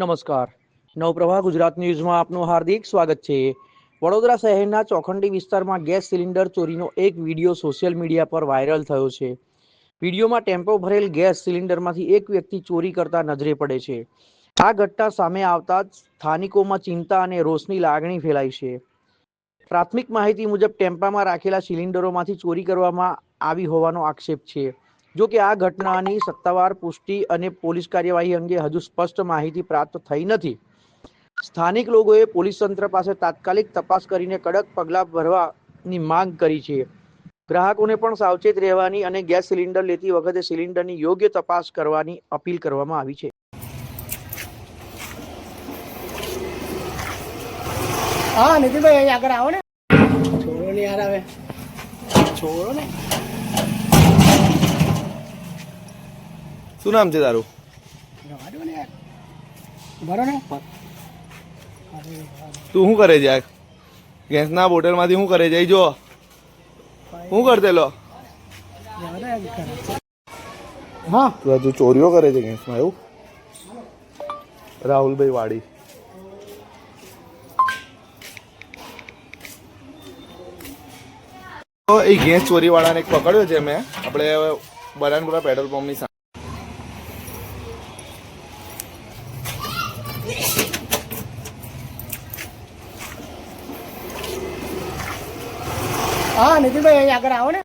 નમસ્કાર. નવપ્રભા ગુજરાત ન્યૂઝમાં આપનું હાર્દિક સ્વાગત છે. વડોદરા શહેરના ચોખંડી વિસ્તારમાં ગેસ સિલિન્ડર ચોરીનો એક વિડીયો સોશિયલ મીડિયા પર વાયરલ થયો છે. વિડીયોમાં ટેમ્પો ભરેલ ગેસ સિલિન્ડરમાંથી એક વ્યક્તિ ચોરી કરતા નજરે પડે છે. આ ઘટના સામે આવતા જ સ્થાનિકોમાં ચિંતા અને રોષની લાગણી ફેલાઈ છે. પ્રાથમિક માહિતી મુજબ ટેમ્પામાં રાખેલા સિલિન્ડરોમાંથી ચોરી કરવામાં આવી હોવાનો આક્ષેપ છે. જો કે આ ઘટનાની સત્તાવાર પુષ્ટિ અને પોલીસ કાર્યવાહી અંગે હજુ સ્પષ્ટ માહિતી પ્રાપ્ત થઈ નથી. સ્થાનિક લોકોએ પોલીસ તંત્ર પાસે તાત્કાલિક તપાસ કરીને કડક પગલાં ભરવાની માંગ કરી છે. ગ્રાહકોને પણ સાવચેત રહેવાની અને ગેસ સિલિન્ડર લેતી વખતે સિલિન્ડરની યોગ્ય તપાસ કરવાની અપીલ કરવામાં આવી છે. हाँ नितिन भाई यहीं आकर आओ ना। छोड़ो नहीं यार हमें, छोड़ो ने। શું નામ છે તારું? रवा दो ने यार, भरो ने। તું શું કરે છે? ગેસના બોટલમાંથી શું કરે છે? જો શું કરતેલો? हाँ તું ચોરીઓ કરે છે ગેસમાં, એવું? રાહુલભાઈ વાડી. તો એ ગેસ ચોરીવાળાને એક પકડ્યો છે મેં, આપણે બરાનપુરા પેટ્રોલ પંપની સામે. हाँ नितिन भाई यहीं आकर आओ ना।